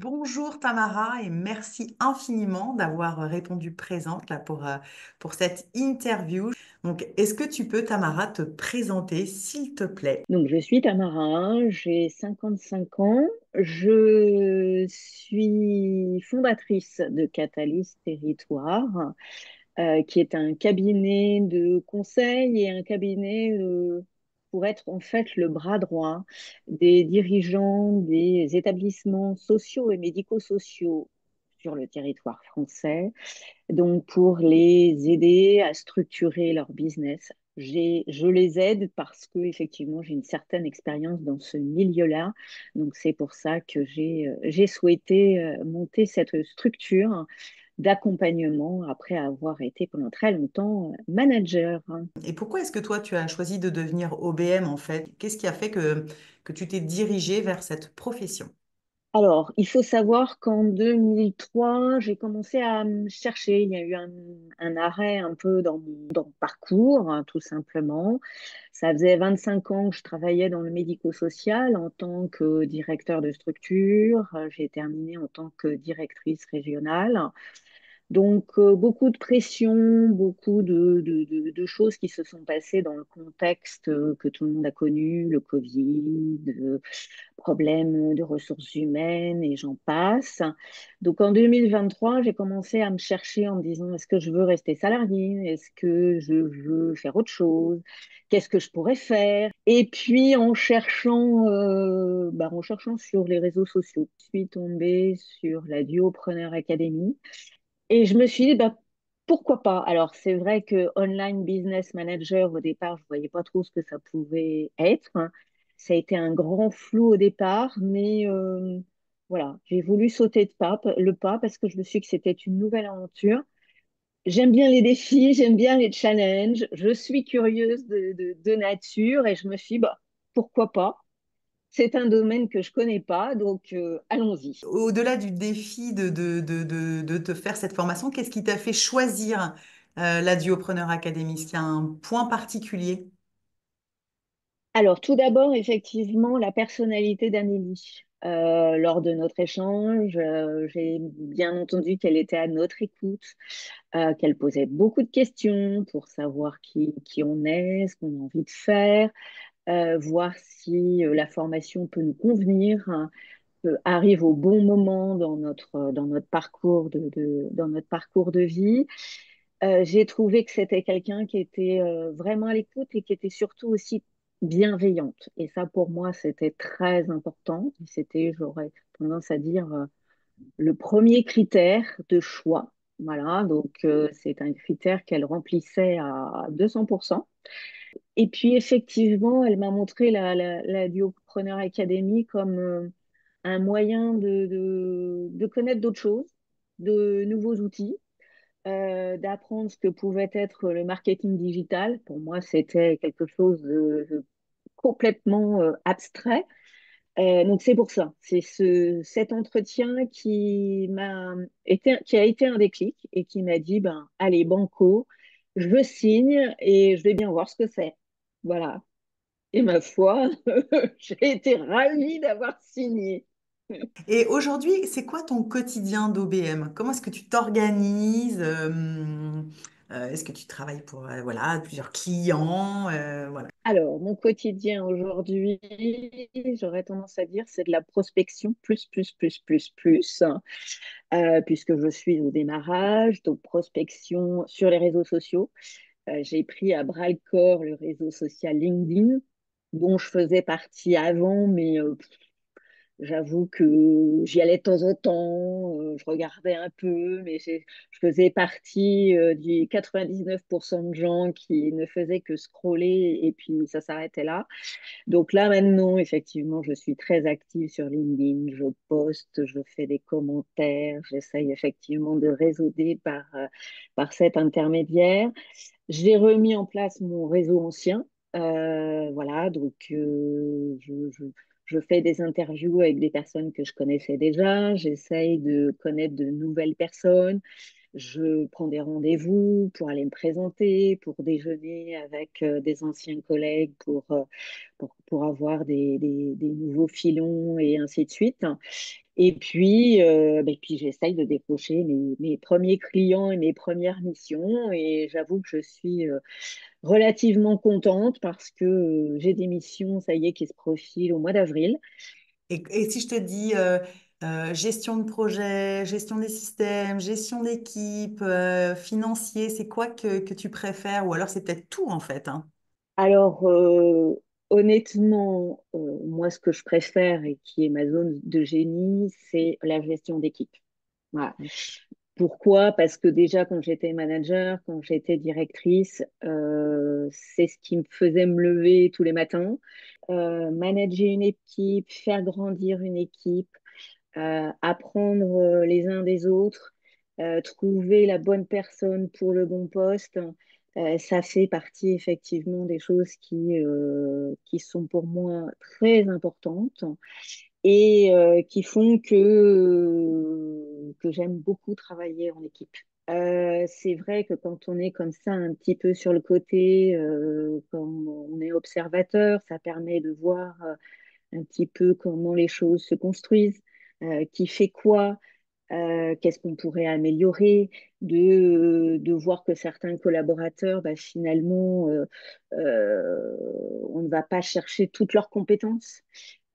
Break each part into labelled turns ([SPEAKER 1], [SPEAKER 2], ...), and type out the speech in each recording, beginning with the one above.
[SPEAKER 1] Bonjour Tamara et merci infiniment d'avoir répondu présente là pour cette interview. Donc, est-ce que tu peux, Tamara, te présenter, s'il te plaît?
[SPEAKER 2] Donc, je suis Tamara, j'ai 55 ans, je suis fondatrice de Catalyst Territoire, qui est un cabinet de conseil et un cabinet pour être en fait le bras droit des dirigeants des établissements sociaux et médico-sociaux sur le territoire français, donc pour les aider à structurer leur business. Je les aide parce que effectivement j'ai une certaine expérience dans ce milieu-là. Donc c'est pour ça que j'ai souhaité monter cette structure d'accompagnement après avoir été pendant très longtemps manager.
[SPEAKER 1] Et pourquoi est-ce que toi, tu as choisi de devenir OBM en fait? Qu'est-ce qui a fait que tu t'es dirigée vers cette profession?
[SPEAKER 2] Alors, il faut savoir qu'en 2003, j'ai commencé à me chercher. Il y a eu un arrêt un peu dans mon parcours, hein, tout simplement. Ça faisait 25 ans que je travaillais dans le médico-social en tant que directeur de structure. J'ai terminé en tant que directrice régionale. Donc, beaucoup de pression, beaucoup de choses qui se sont passées dans le contexte que tout le monde a connu, le Covid, problèmes de ressources humaines et j'en passe. Donc, en 2023, j'ai commencé à me chercher en me disant, est-ce que je veux rester salariée? Est-ce que je veux faire autre chose? Qu'est-ce que je pourrais faire? Et puis, en cherchant sur les réseaux sociaux, je suis tombée sur la Duopreneur Academy et je me suis dit, bah, pourquoi pas? Alors, c'est vrai que Online Business Manager, au départ, je ne voyais pas trop ce que ça pouvait être. Ça a été un grand flou au départ, mais voilà, j'ai voulu sauter le pas parce que je me suis dit que c'était une nouvelle aventure. J'aime bien les défis, j'aime bien les challenges. Je suis curieuse de nature et je me suis dit, bah, pourquoi pas? C'est un domaine que je connais pas, donc allons-y.
[SPEAKER 1] Au-delà du défi de te faire cette formation, qu'est-ce qui t'a fait choisir la Duopreneur Academy? Est-ce qu'il y a un point particulier?
[SPEAKER 2] Alors, tout d'abord, effectivement, la personnalité d'Amélie. Lors de notre échange, j'ai bien entendu qu'elle était à notre écoute, qu'elle posait beaucoup de questions pour savoir qui on est, ce qu'on a envie de faire, voir si la formation peut nous convenir, hein, arrive au bon moment dans notre parcours dans notre parcours de vie. J'ai trouvé que c'était quelqu'un qui était vraiment à l'écoute et qui était surtout aussi bienveillante. Et ça, pour moi, c'était très important. C'était, j'aurais tendance à dire, le premier critère de choix. Voilà, donc c'est un critère qu'elle remplissait à 200%. Et puis, effectivement, elle m'a montré la Duopreneur Academy comme un moyen de connaître d'autres choses, de nouveaux outils, d'apprendre ce que pouvait être le marketing digital. Pour moi, c'était quelque chose de complètement abstrait. Donc c'est pour ça, cet entretien qui a été un déclic et qui m'a dit, ben, allez, banco, je signe et je vais bien voir ce que c'est. Voilà. Et ma foi, j'ai été ravie d'avoir signé.
[SPEAKER 1] Et aujourd'hui, c'est quoi ton quotidien d'OBM? Comment est-ce que tu t'organises? Est-ce que tu travailles pour voilà, plusieurs clients? Voilà.
[SPEAKER 2] Alors, mon quotidien aujourd'hui, j'aurais tendance à dire, c'est de la prospection plus, puisque je suis au démarrage, donc prospection sur les réseaux sociaux. J'ai pris à bras le corps le réseau social LinkedIn, dont je faisais partie avant, mais j'avoue que j'y allais de temps en temps, je regardais un peu, mais je faisais partie du 99% de gens qui ne faisaient que scroller et puis ça s'arrêtait là. Donc là maintenant, effectivement, je suis très active sur LinkedIn, je poste, je fais des commentaires, j'essaye effectivement de réseauder par cet intermédiaire. J'ai remis en place mon réseau ancien. Voilà, donc je fais des interviews avec des personnes que je connaissais déjà. J'essaye de connaître de nouvelles personnes. Je prends des rendez-vous pour aller me présenter, pour déjeuner avec des anciens collègues, pour avoir des nouveaux filons et ainsi de suite. Et puis j'essaye de décrocher mes premiers clients et mes premières missions. Et j'avoue que je suis relativement contente parce que j'ai des missions, ça y est, qui se profilent au mois d'avril.
[SPEAKER 1] Et si je te dis gestion de projet, gestion des systèmes, gestion d'équipe, financier, c'est quoi que tu préfères? Ou alors c'est peut-être tout en fait, hein.
[SPEAKER 2] Alors, honnêtement, moi, ce que je préfère et qui est ma zone de génie, c'est la gestion d'équipe. Voilà. Pourquoi? Parce que déjà, quand j'étais manager, quand j'étais directrice, c'est ce qui me faisait me lever tous les matins. Manager une équipe, faire grandir une équipe, apprendre les uns des autres, trouver la bonne personne pour le bon poste. Ça fait partie effectivement des choses qui sont pour moi très importantes et qui font que j'aime beaucoup travailler en équipe. C'est vrai que quand on est comme ça un petit peu sur le côté, comme on est observateur, ça permet de voir un petit peu comment les choses se construisent, qui fait quoi, qu'est-ce qu'on pourrait améliorer, de voir que certains collaborateurs, bah, finalement, on ne va pas chercher toutes leurs compétences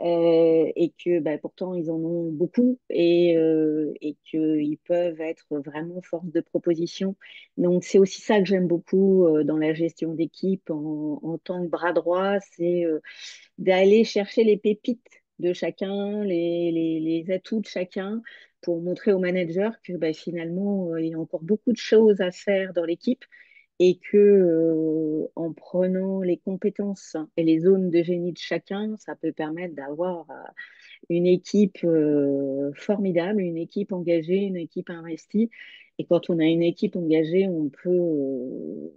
[SPEAKER 2] et que bah, pourtant ils en ont beaucoup et qu'ils peuvent être vraiment force de proposition. Donc c'est aussi ça que j'aime beaucoup dans la gestion d'équipe en tant que bras droit, c'est d'aller chercher les pépites de chacun, les atouts de chacun pour montrer au manager que bah, finalement, il y a encore beaucoup de choses à faire dans l'équipe et que en prenant les compétences et les zones de génie de chacun, ça peut permettre d'avoir une équipe formidable, une équipe engagée, une équipe investie. Et quand on a une équipe engagée, on peut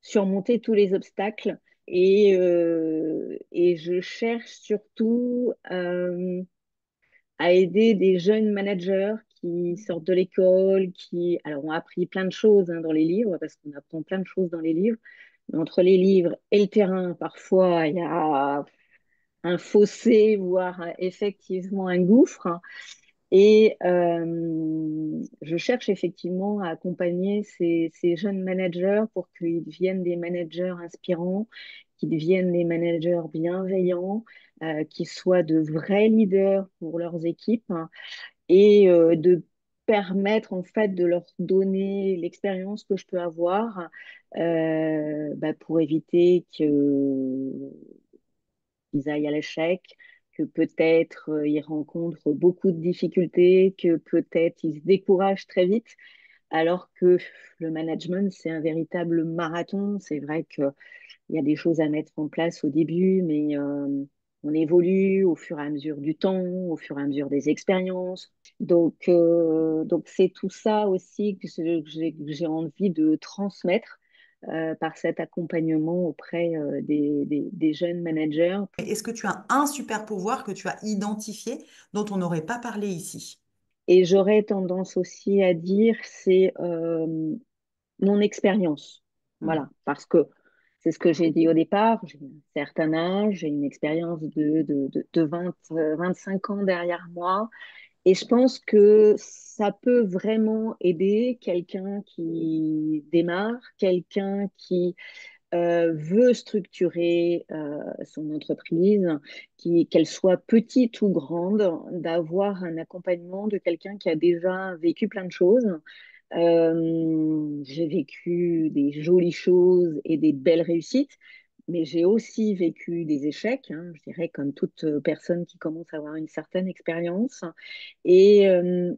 [SPEAKER 2] surmonter tous les obstacles. Et je cherche surtout à aider des jeunes managers qui sortent de l'école, qui alors, ont appris plein de choses hein, dans les livres, parce qu'on apprend plein de choses dans les livres. Mais entre les livres et le terrain, parfois, il y a un fossé, voire effectivement un gouffre. Et je cherche effectivement à accompagner ces jeunes managers pour qu'ils deviennent des managers inspirants, qu'ils deviennent des managers bienveillants, qui soient de vrais leaders pour leurs équipes hein, et de permettre en fait de leur donner l'expérience que je peux avoir bah, pour éviter que ils aillent à l'échec, que peut-être ils rencontrent beaucoup de difficultés, que peut-être ils se découragent très vite, alors que le management, c'est un véritable marathon. C'est vrai qu'il y a des choses à mettre en place au début, mais on évolue au fur et à mesure du temps, au fur et à mesure des expériences. Donc c'est tout ça aussi que j'ai envie de transmettre par cet accompagnement auprès des jeunes managers.
[SPEAKER 1] Est-ce que tu as un super pouvoir que tu as identifié dont on n'aurait pas parlé ici?
[SPEAKER 2] Et j'aurais tendance aussi à dire, c'est mon expérience.
[SPEAKER 1] Hmm.
[SPEAKER 2] Voilà, parce que c'est ce que j'ai dit au départ, j'ai un certain âge, j'ai une expérience de 20, 25 ans derrière moi, et je pense que ça peut vraiment aider quelqu'un qui démarre, quelqu'un qui veut structurer son entreprise, qu'elle soit petite ou grande, d'avoir un accompagnement de quelqu'un qui a déjà vécu plein de choses. J'ai vécu des jolies choses et des belles réussites, mais j'ai aussi vécu des échecs, hein, je dirais comme toute personne qui commence à avoir une certaine expérience. Et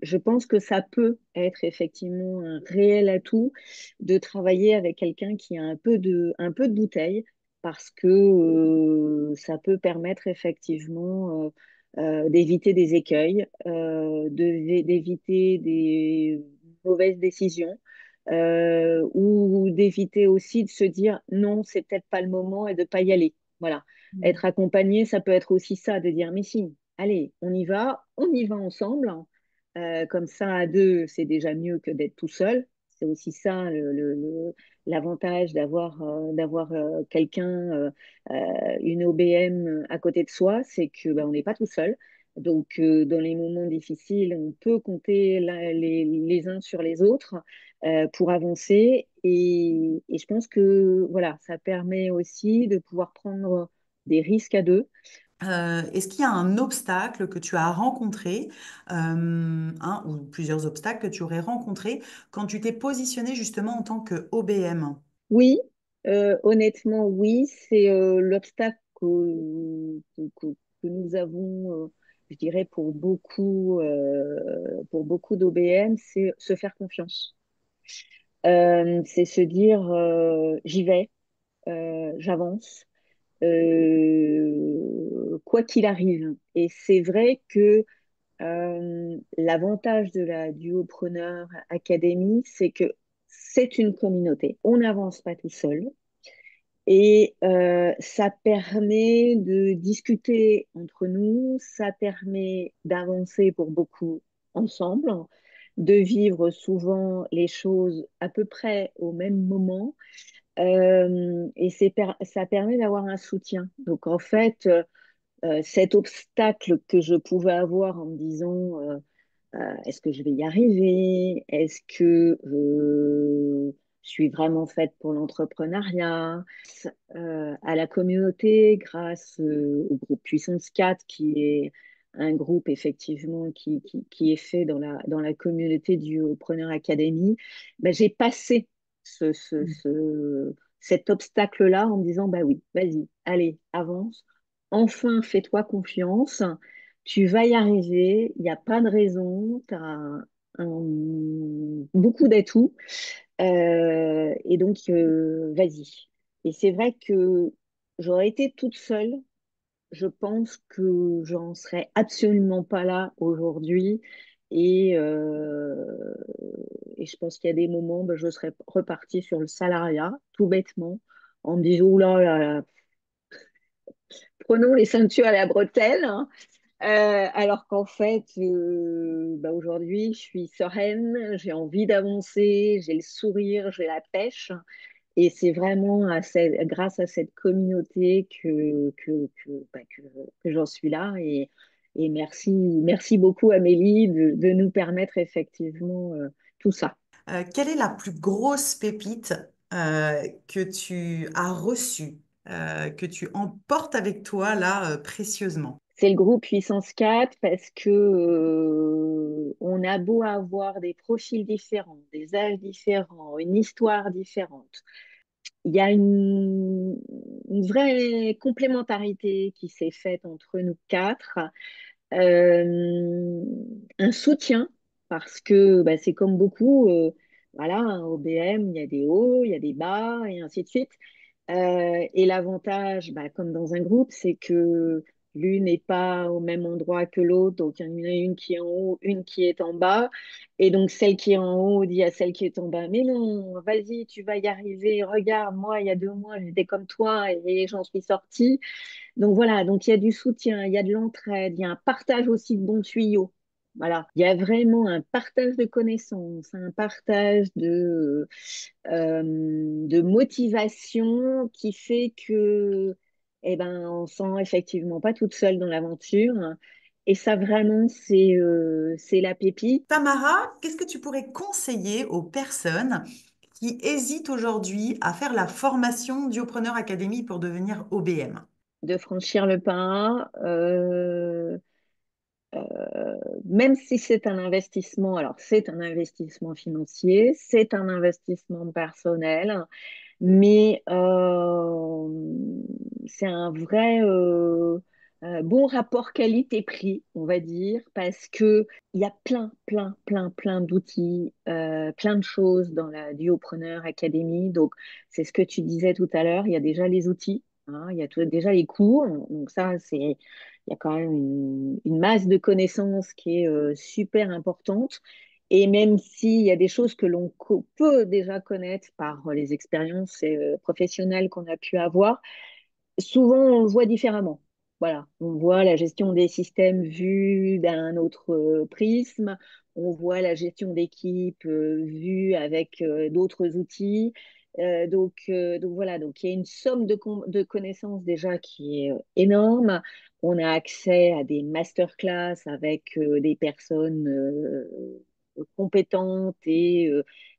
[SPEAKER 2] je pense que ça peut être effectivement un réel atout de travailler avec quelqu'un qui a un peu de bouteille, parce que ça peut permettre effectivement d'éviter des écueils, d'éviter des mauvaises décisions. Ou d'éviter aussi de se dire non, c'est peut-être pas le moment et de pas y aller. Voilà. Être accompagné, ça peut être aussi ça, de dire mais si, allez, on y va ensemble. Comme ça, à deux, c'est déjà mieux que d'être tout seul. C'est aussi ça l'avantage d'avoir quelqu'un, une OBM à côté de soi, c'est que ben, on n'est pas tout seul. Donc, dans les moments difficiles, on peut compter les uns sur les autres pour avancer. Et je pense que voilà, ça permet aussi de pouvoir prendre des risques à deux.
[SPEAKER 1] Est-ce qu'il y a un obstacle que tu as rencontré, un ou plusieurs obstacles que tu aurais rencontrés quand tu t'es positionné justement en tant que OBM?
[SPEAKER 2] Oui, honnêtement, oui, c'est l'obstacle que nous avons, je dirais, pour beaucoup d'OBM, c'est se faire confiance. C'est se dire, j'y vais, j'avance, quoi qu'il arrive. Et c'est vrai que l'avantage de la Duopreneur Academy, c'est que c'est une communauté. On n'avance pas tout seul. Et ça permet de discuter entre nous, ça permet d'avancer pour beaucoup ensemble, de vivre souvent les choses à peu près au même moment. Et ça permet d'avoir un soutien. Donc en fait, cet obstacle que je pouvais avoir en me disant est-ce que je vais y arriver? Est-ce que je suis vraiment faite pour l'entrepreneuriat? À la communauté, grâce au groupe Puissance 4, qui est un groupe effectivement qui est fait dans la communauté du Preneur Academy, ben, j'ai passé cet obstacle-là en me disant, bah oui, vas-y, allez, avance, enfin fais-toi confiance, tu vas y arriver, il n'y a pas de raison, tu as beaucoup d'atouts, et donc vas-y. Et c'est vrai que j'aurais été toute seule, je pense que j'en serais absolument pas là aujourd'hui. Et, euh, et je pense qu'il y a des moments, ben, je serais repartie sur le salariat, tout bêtement, en me disant, oula, là, là, prenons les ceintures à la bretelle, hein. Alors qu'en fait, bah aujourd'hui, je suis sereine, j'ai envie d'avancer, j'ai le sourire, j'ai la pêche. Et c'est vraiment grâce à cette communauté que j'en suis là. Et merci beaucoup, Amélie, de nous permettre effectivement tout ça.
[SPEAKER 1] Quelle est la plus grosse pépite que tu as reçue, que tu emportes avec toi là précieusement?
[SPEAKER 2] C'est le groupe Puissance 4 parce que on a beau avoir des profils différents, des âges différents, une histoire différente. Il y a une vraie complémentarité qui s'est faite entre nous quatre, euh, un soutien parce que bah, c'est comme beaucoup, voilà, un OBM, il y a des hauts, il y a des bas et ainsi de suite. Et l'avantage, bah, comme dans un groupe, c'est que l'une n'est pas au même endroit que l'autre. Donc, il y en a une qui est en haut, une qui est en bas. Et donc, celle qui est en haut dit à celle qui est en bas, mais non, vas-y, tu vas y arriver. Regarde, moi, il y a 2 mois, j'étais comme toi et j'en suis sortie. Donc, voilà, donc il y a du soutien, il y a de l'entraide, il y a un partage aussi de bons tuyaux. Voilà, il y a vraiment un partage de connaissances, un partage de motivation qui fait que, eh ben, on se sent effectivement pas toute seule dans l'aventure. Et ça, vraiment, c'est la pépite.
[SPEAKER 1] Tamara, qu'est-ce que tu pourrais conseiller aux personnes qui hésitent aujourd'hui à faire la formation Duopreneur Academy pour devenir OBM?
[SPEAKER 2] De franchir le pas, même si c'est un investissement, alors c'est un investissement financier, c'est un investissement personnel, mais c'est un vrai bon rapport qualité-prix, on va dire, parce que il y a plein d'outils, plein de choses dans la Duopreneur Academy. Donc, c'est ce que tu disais tout à l'heure, il y a déjà les outils, hein, il y a déjà les cours. Donc ça, il y a quand même une masse de connaissances qui est super importante. Et même s'il y a des choses que peut déjà connaître par les expériences professionnelles qu'on a pu avoir, souvent on le voit différemment. Voilà, on voit la gestion des systèmes vue d'un autre prisme, on voit la gestion d'équipe vue avec d'autres outils. Donc voilà, donc il y a une somme de connaissances déjà qui est énorme. On a accès à des masterclass avec des personnes compétentes et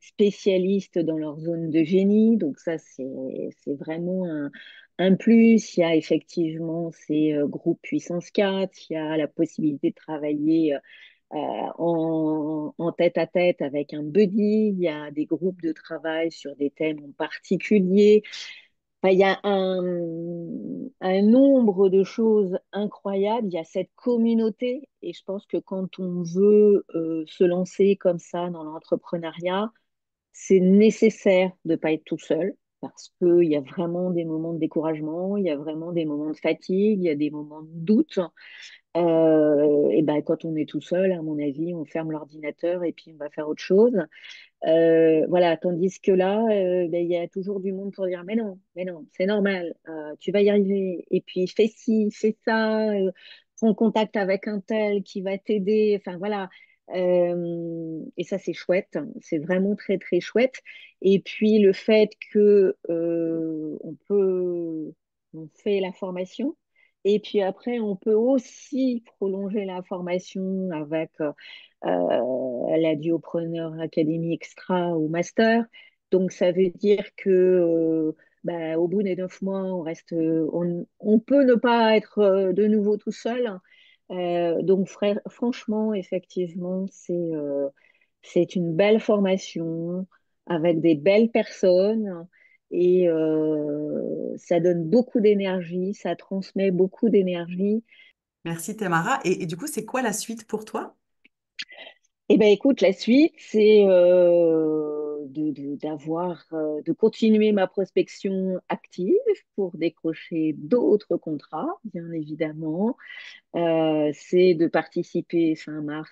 [SPEAKER 2] spécialistes dans leur zone de génie. Donc ça, c'est vraiment un plus. Il y a effectivement ces groupes puissance 4, il y a la possibilité de travailler en tête à tête avec un buddy, il y a des groupes de travail sur des thèmes en particulier. Enfin, il y a un nombre de choses incroyables, il y a cette communauté et je pense que quand on veut se lancer comme ça dans l'entrepreneuriat, c'est nécessaire de ne pas être tout seul parce qu'il y a vraiment des moments de découragement, il y a vraiment des moments de fatigue, il y a des moments de doute. Et ben, quand on est tout seul, à mon avis, on ferme l'ordinateur et puis on va faire autre chose. Voilà, tandis que là, ben, il y a toujours du monde pour dire, mais non, c'est normal, tu vas y arriver. Et puis fais ci, fais ça, prends contact avec un tel qui va t'aider. Enfin voilà. Et ça, c'est chouette, c'est vraiment très très chouette. Et puis le fait que on fait la formation. Et puis après, on peut aussi prolonger la formation avec la Duopreneur Academy Extra ou Master. Donc, ça veut dire que bah, au bout des 9 mois, on peut ne pas être de nouveau tout seul. Donc, franchement, effectivement, c'est une belle formation avec des belles personnes et ça donne beaucoup d'énergie, ça transmet beaucoup d'énergie.
[SPEAKER 1] Merci Tamara. Et du coup, c'est quoi la suite pour toi?
[SPEAKER 2] Eh ben, écoute, la suite, c'est de continuer ma prospection active pour décrocher d'autres contrats, bien évidemment. C'est de participer fin mars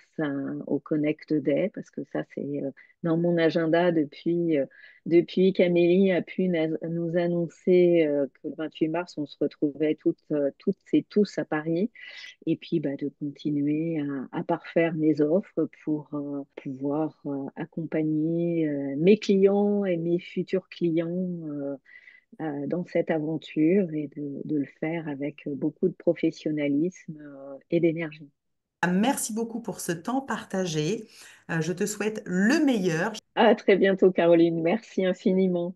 [SPEAKER 2] au Connect Day, parce que ça, c'est dans mon agenda depuis qu'Amélie a pu nous annoncer que le 28 mars, on se retrouvait toutes et tous à Paris. Et puis bah, de continuer à parfaire mes offres pour pouvoir accompagner mes clients et mes futurs clients dans cette aventure et de le faire avec beaucoup de professionnalisme et d'énergie.
[SPEAKER 1] Merci beaucoup pour ce temps partagé. Je te souhaite le meilleur.
[SPEAKER 2] À très bientôt, Caroline. Merci infiniment.